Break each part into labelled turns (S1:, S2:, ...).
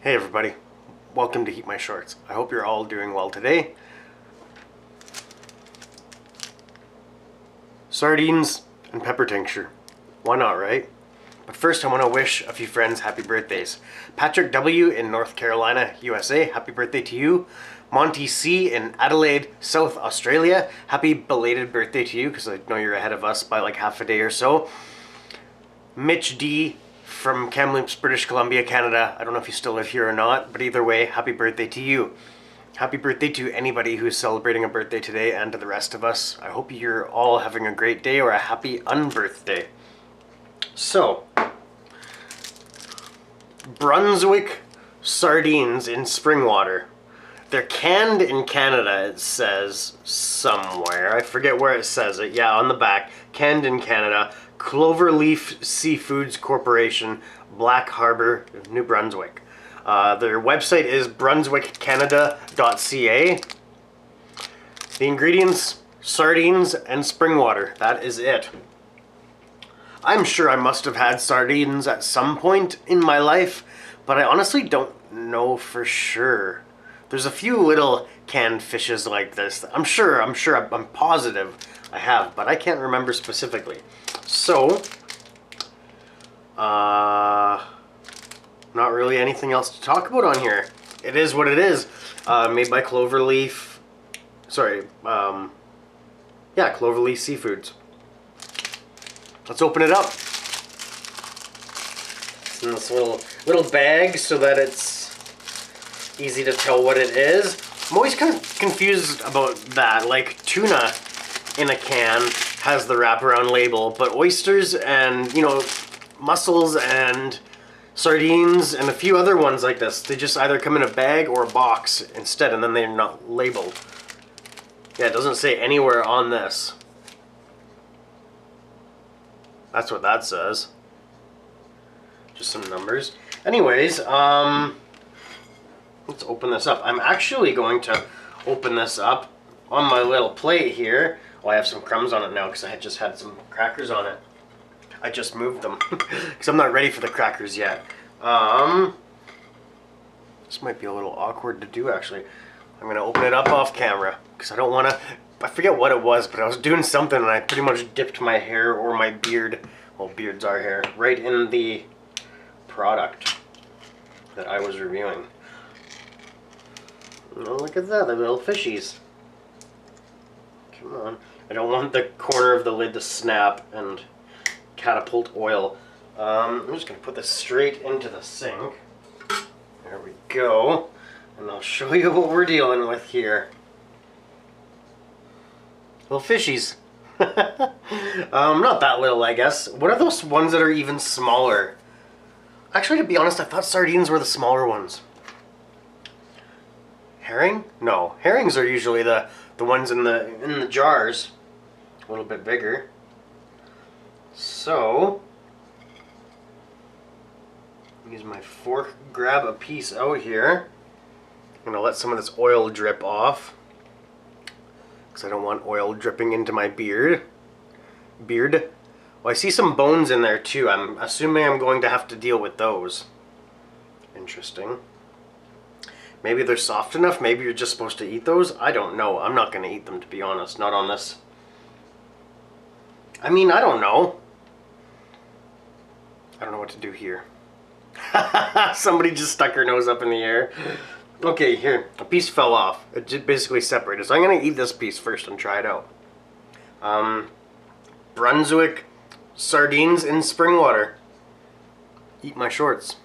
S1: Hey everybody, welcome to HeatMyShorts. I hope you're all doing well today. Sardines and pepper tincture. Why not, right? But first I want to wish a few friends happy birthdays. Patrick W. in North Carolina, USA, happy birthday to you. Monty C. in Adelaide, South Australia, happy belated birthday to you because I know you're ahead of us by like half a day or so. Mitch D. from Kamloops, British Columbia, Canada. I don't know if you still live here or not, but either way, happy birthday to you. Happy birthday to anybody who's celebrating a birthday today and to the rest of us. I hope you're all having a great day or a happy unbirthday. So, Brunswick sardines in spring water. They're canned in Canada, it says somewhere. I forget where it says it. Yeah, on the back. Canned in Canada. Cloverleaf Seafoods Corporation, Black Harbor, New Brunswick. Their website is brunswickcanada.ca. The ingredients, sardines and spring water. That is it. I'm sure I must have had sardines at some point in my life, but I honestly don't know for sure. There's a few little canned fishes like this. I'm positive I have, but I can't remember specifically. So, not really anything else to talk about on here. It is what it is. Made by Cloverleaf. Sorry, yeah, Cloverleaf Seafoods. Let's open it up. It's in this little bag so that it's easy to tell what it is. I'm always kind of confused about that. Like tuna in a can has the wraparound label, but oysters and, you know, mussels and sardines and a few other ones like this, they just either come in a bag or a box instead, and then they're not labeled. Yeah, it doesn't say anywhere on this. That's what that says. Just some numbers. Anyways, let's open this up. I'm actually going to open this up on my little plate here. Well, I have some crumbs on it now because I had just had some crackers on it. I just moved them because I'm not ready for the crackers yet. This might be a little awkward to do actually. I'm going to open it up off camera because I don't want to... I forget what it was, but I was doing something and I pretty much dipped my hair or my beard, well, beards are hair, right in the product that I was reviewing. Oh, look at that, the little fishies. Come on. I don't want the corner of the lid to snap and catapult oil. I'm just going to put this straight into the sink. There we go. And I'll show you what we're dealing with here. Little fishies. Not that little, I guess. What are those ones that are even smaller? Actually, to be honest, I thought sardines were the smaller ones. Herring? No. Herrings are usually the ones in the jars. A little bit bigger. So, use my fork, grab a piece out here. I'm going to let some of this oil drip off, because I don't want oil dripping into my beard. Well, I see some bones in there too. I'm assuming I'm going to have to deal with those. Interesting. Maybe they're soft enough. Maybe you're just supposed to eat those. I don't know. I'm not going to eat them, to be honest. Not on this. I mean, I don't know. I don't know what to do here. Somebody just stuck her nose up in the air. Okay, here. A piece fell off. It just basically separated. So I'm going to eat this piece first and try it out. Brunswick sardines in spring water. Eat my shorts.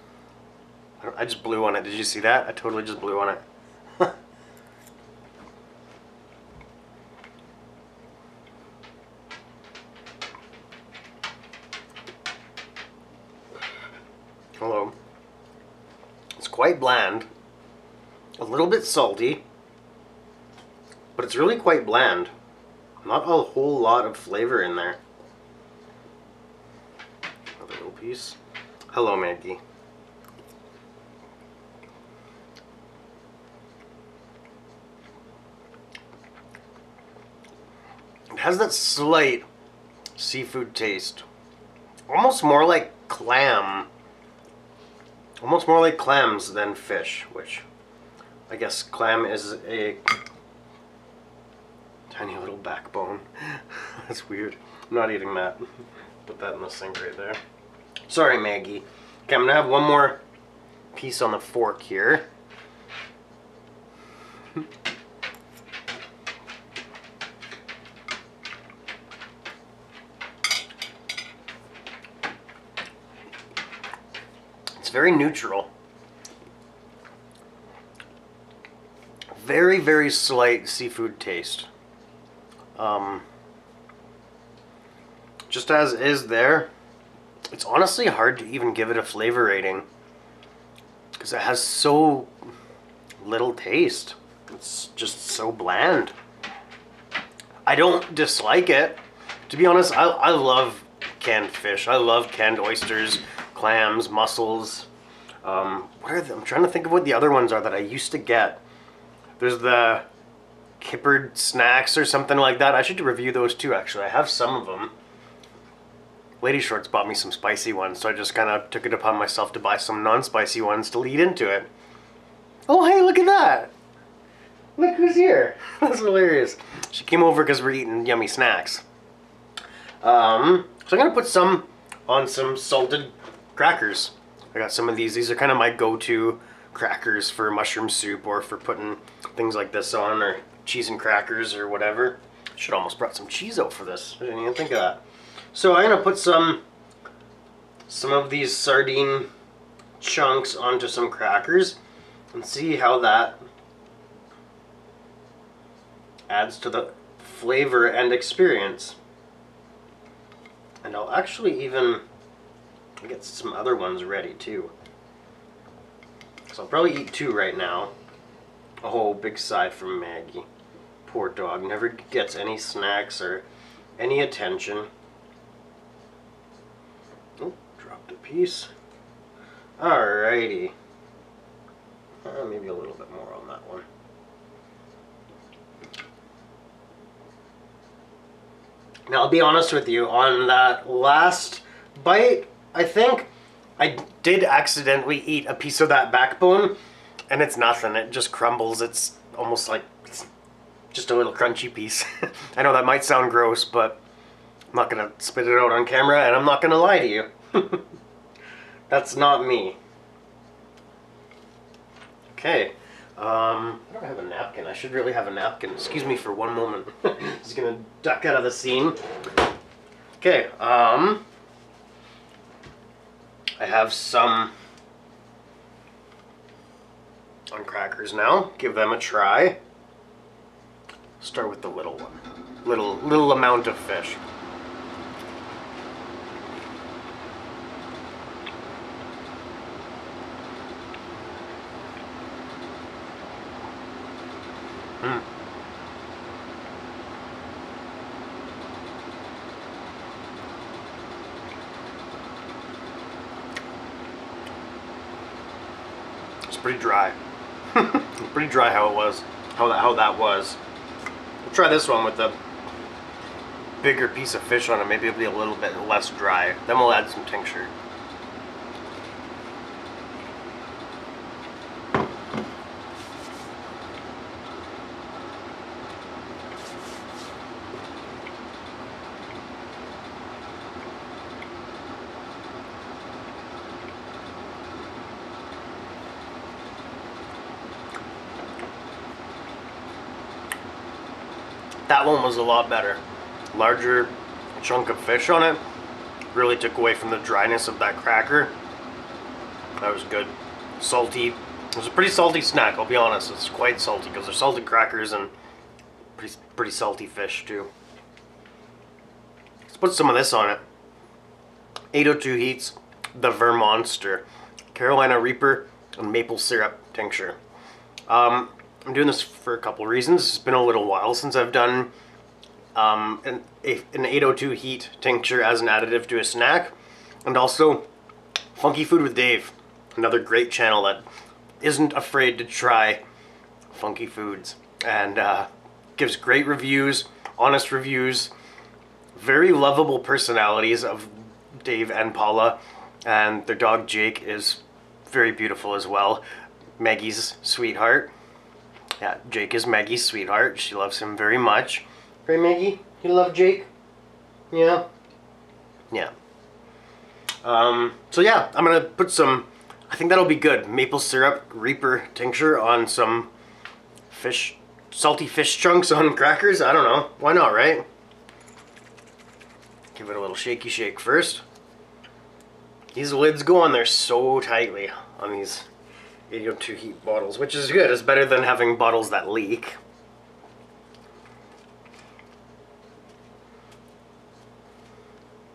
S1: I just blew on it. Did you see that? I totally just blew on it. Hello. It's quite bland. A little bit salty. But it's really quite bland. Not a whole lot of flavor in there. Another little piece. Hello, Maggie. It has that slight seafood taste. Almost more like clam. almost more like clams than fish, which I guess clam is a tiny little backbone. That's weird. I'm not eating that. Put that in the sink right there. Sorry, Maggie. Okay, I'm gonna have one more piece on the fork here. It's very neutral. Very, very slight seafood taste. Just as is there. It's honestly hard to even give it a flavor rating because it has so little taste. It's just so bland. I don't dislike it. To be honest, I love canned fish. I love canned oysters, clams, mussels. What are I'm trying to think of what the other ones are that I used to get. There's the kippered snacks or something like that. I should review those too, actually. I have some of them. Lady Shorts bought me some spicy ones, so I just kind of took it upon myself to buy some non-spicy ones to lead into it. Oh, hey, look at that! Look who's here! That's hilarious. She came over because we're eating yummy snacks. So I'm going to put some on some salted crackers. I got some of these. These are kind of my go-to crackers for mushroom soup or for putting things like this on, or cheese and crackers or whatever. Should almost brought some cheese out for this. I didn't even think of that. So I'm going to put some of these sardine chunks onto some crackers and see how that adds to the flavor and experience. And I'll actually even get some other ones ready too. So I'll probably eat 2 right now. Oh, big sigh from Maggie. Poor dog, never gets any snacks or any attention. Oh, dropped a piece. Alrighty. Maybe a little bit more on that one. Now, I'll be honest with you, on that last bite, I think I did accidentally eat a piece of that backbone, and it's nothing. It just crumbles. It's almost like it's just a little crunchy piece. I know that might sound gross, but I'm not going to spit it out on camera, and I'm not going to lie to you. That's not me. Okay. I don't have a napkin. I should really have a napkin. Excuse me for one moment. Just going to duck out of the scene. Okay. I have some on crackers now. Give them a try. Start with the little one. Little amount of fish. It's pretty dry. Pretty dry how it was. How that was. We'll try this one with the bigger piece of fish on it. Maybe it'll be a little bit less dry. Then we'll add some tincture. That one was a lot better. Larger chunk of fish on it. Really took away from the dryness of that cracker. That was good. Salty. It was a pretty salty snack, I'll be honest. It's quite salty because they're salted crackers and pretty salty fish too. Let's put some of this on it. 802 Heats, the Vermonster, Carolina Reaper, and maple syrup tincture. I'm doing this for a couple reasons. It's been a little while since I've done an 802 Heat tincture as an additive to a snack. And also, Funky Food with Dave, another great channel that isn't afraid to try funky foods. And gives great reviews, honest reviews, very lovable personalities of Dave and Paula. And their dog Jake is very beautiful as well. Maggie's sweetheart. Yeah, Jake is Maggie's sweetheart. She loves him very much. Right, Maggie? You love Jake? Yeah? Yeah. So yeah, I'm gonna put some, I think that'll be good, maple syrup Reaper tincture on some fish, salty fish chunks on crackers. I don't know. Why not, right? Give it a little shaky shake first. These lids go on there so tightly on these 802 heat bottles, which is good. It's better than having bottles that leak.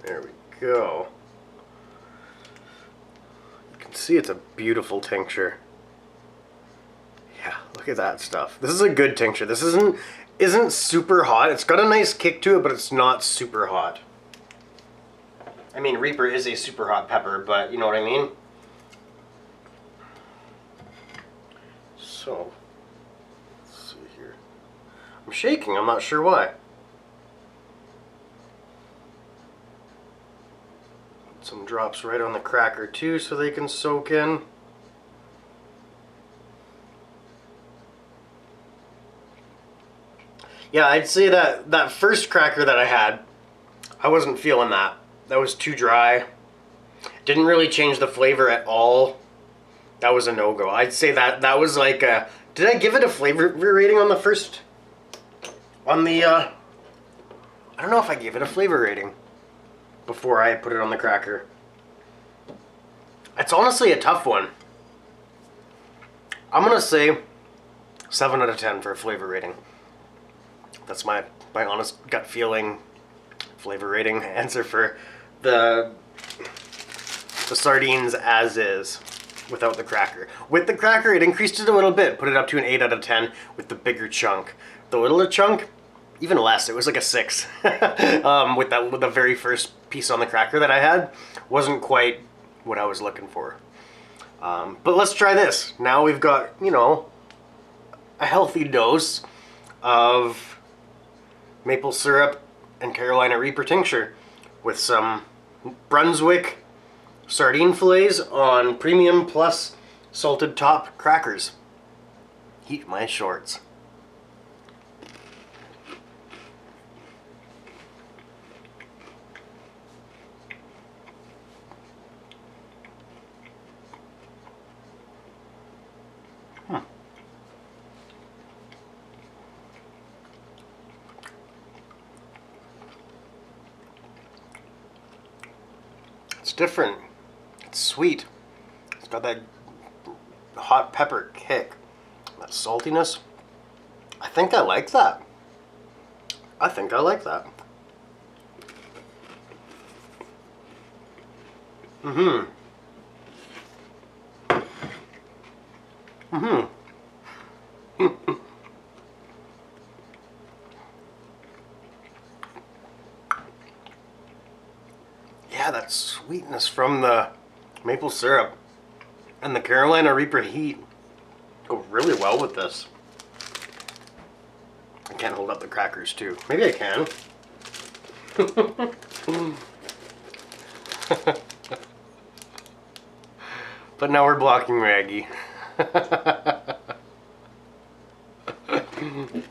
S1: There we go. You can see it's a beautiful tincture. Yeah, look at that stuff. This is a good tincture. This isn't super hot. It's got a nice kick to it, but it's not super hot. I mean, Reaper is a super hot pepper, but you know what I mean? So, let's see here. I'm shaking, I'm not sure why. Put some drops right on the cracker too so they can soak in. Yeah, I'd say that first cracker that I had, I wasn't feeling that. That was too dry. Didn't really change the flavor at all. That was a no-go. I'd say that was like a... Did I give it a flavor rating on the first... On the... I don't know if I gave it a flavor rating before I put it on the cracker. It's honestly a tough one. I'm gonna say 7 out of 10 for a flavor rating. That's my honest gut feeling flavor rating answer for the sardines as is without the cracker. With the cracker, it increased it a little bit, put it up to an 8 out of 10 with the bigger chunk. The littler chunk, even less. It was like a 6. With the very first piece on the cracker that I had, wasn't quite what I was looking for. But let's try this. Now we've got, you know, a healthy dose of maple syrup and Carolina Reaper tincture with some Brunswick sardine fillets on premium plus salted top crackers. Heat my shorts. It's different. It's sweet. It's got that hot pepper kick. That saltiness. I think I like that. I think I like that. Mm-hmm. Mm-hmm. Yeah, that sweetness from the maple syrup and the Carolina Reaper heat go really well with this. I can't hold up the crackers too. Maybe I can. But now we're blocking Maggie.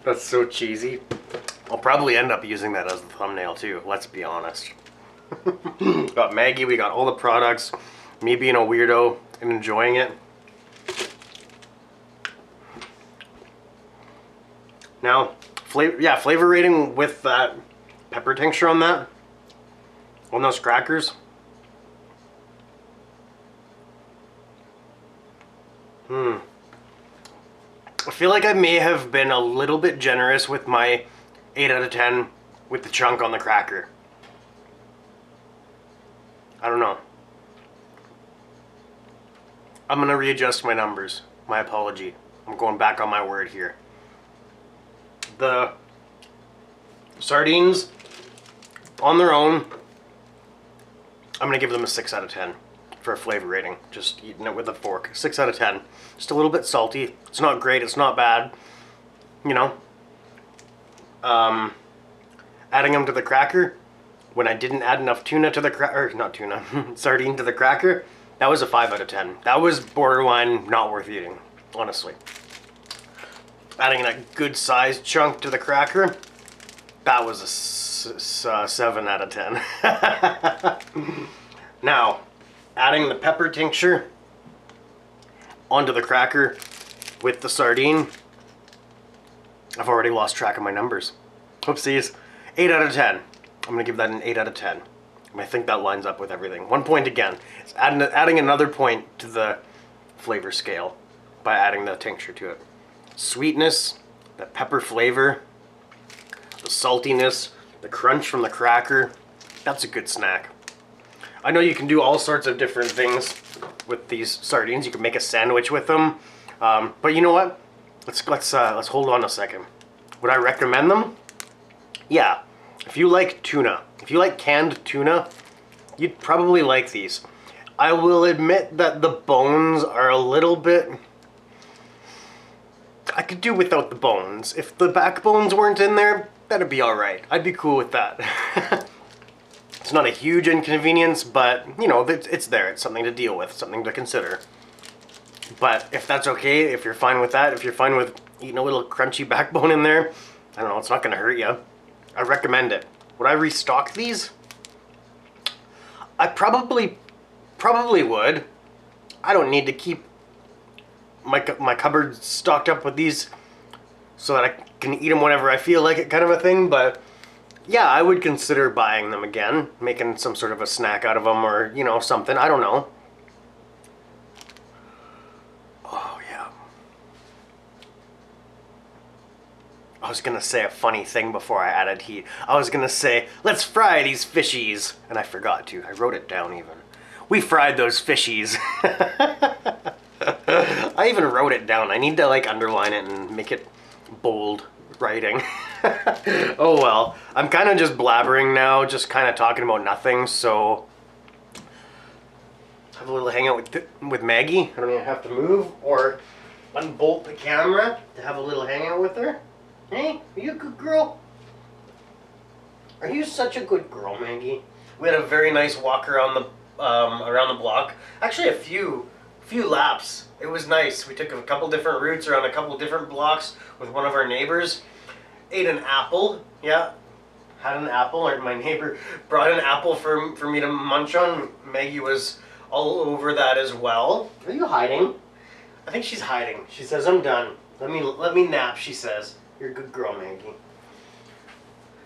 S1: That's so cheesy. I'll probably end up using that as the thumbnail too, let's be honest. Got Maggie, we got all the products, me being a weirdo and enjoying it. Now, flavor rating with that pepper tincture on that, on those crackers. I feel like I may have been a little bit generous with my 8 out of 10 with the chunk on the cracker. I don't know. I'm gonna readjust my numbers. My apology. I'm going back on my word here. The sardines, on their own, I'm gonna give them a 6 out of 10 for a flavor rating. Just eating it with a fork. 6 out of 10. Just a little bit salty. It's not great, it's not bad. You know? Adding them to the cracker, when I didn't add enough tuna to the cracker, not tuna, sardine to the cracker, That was a 5 out of 10. That was borderline not worth eating, honestly. Adding a good sized chunk to the cracker, that was a 7 out of 10. Now, adding the pepper tincture onto the cracker with the sardine, I've already lost track of my numbers. Whoopsies. 8 out of 10. I'm going to give that an 8 out of 10. I think that lines up with everything. 1 point again. It's adding another point to the flavor scale by adding the tincture to it. Sweetness, the pepper flavor, the saltiness, the crunch from the cracker. That's a good snack. I know you can do all sorts of different things with these sardines. You can make a sandwich with them. But you know what? Let's hold on a second. Would I recommend them? Yeah. If you like tuna, if you like canned tuna, you'd probably like these. I will admit that the bones are a little bit... I could do without the bones. If the backbones weren't in there, that'd be alright. I'd be cool with that. It's not a huge inconvenience, but, you know, it's there. It's something to deal with, something to consider. But if that's okay, if you're fine with that, if you're fine with eating a little crunchy backbone in there, I don't know, it's not going to hurt you. I recommend it. Would I restock these? I probably would. I don't need to keep my cupboard stocked up with these so that I can eat them whenever I feel like it, kind of a thing, but yeah, I would consider buying them again, making some sort of a snack out of them, or, you know, something. I don't know. Oh, yeah. I was gonna say a funny thing before I added heat. I was gonna say, let's fry these fishies. And I forgot to. I wrote it down even. We fried those fishies. I even wrote it down. I need to like underline it and make it bold writing. Oh well. I'm kind of just blabbering now, just kind of talking about nothing, so... Have a little hangout with Maggie. I don't even have to move or unbolt the camera to have a little hangout with her. Hey, are you a good girl? Are you such a good girl, Maggie? We had a very nice walk around the block. Actually, a few laps. It was nice. We took a couple different routes around a couple different blocks with one of our neighbors. Ate an apple. Yeah, had an apple. Or my neighbor brought an apple for me to munch on. Maggie was all over that as well. Are you hiding? I think she's hiding. She says, I'm done. Let me nap, she says. You're a good girl, Maggie.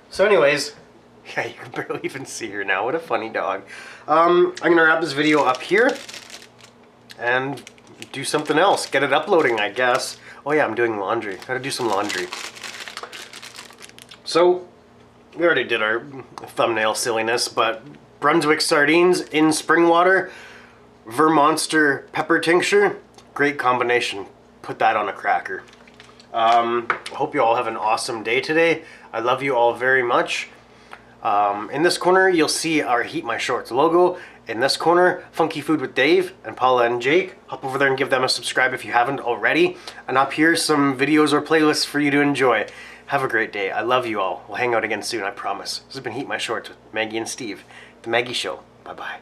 S1: So anyways, yeah, you can barely even see her now. What a funny dog. I'm going to wrap this video up here and do something else. Get it uploading, I guess. Oh yeah, I'm doing laundry. Gotta do some laundry. So, we already did our thumbnail silliness, but Brunswick sardines in spring water, Vermonster pepper tincture, great combination. Put that on a cracker. Hope you all have an awesome day today. I love you all very much. In this corner, you'll see our Heat My Shorts logo. In this corner, Funky Food with Dave and Paula and Jake. Hop over there and give them a subscribe if you haven't already. And up here, some videos or playlists for you to enjoy. Have a great day. I love you all. We'll hang out again soon, I promise. This has been Heat My Shorts with Maggie and Steve. The Maggie Show. Bye-bye.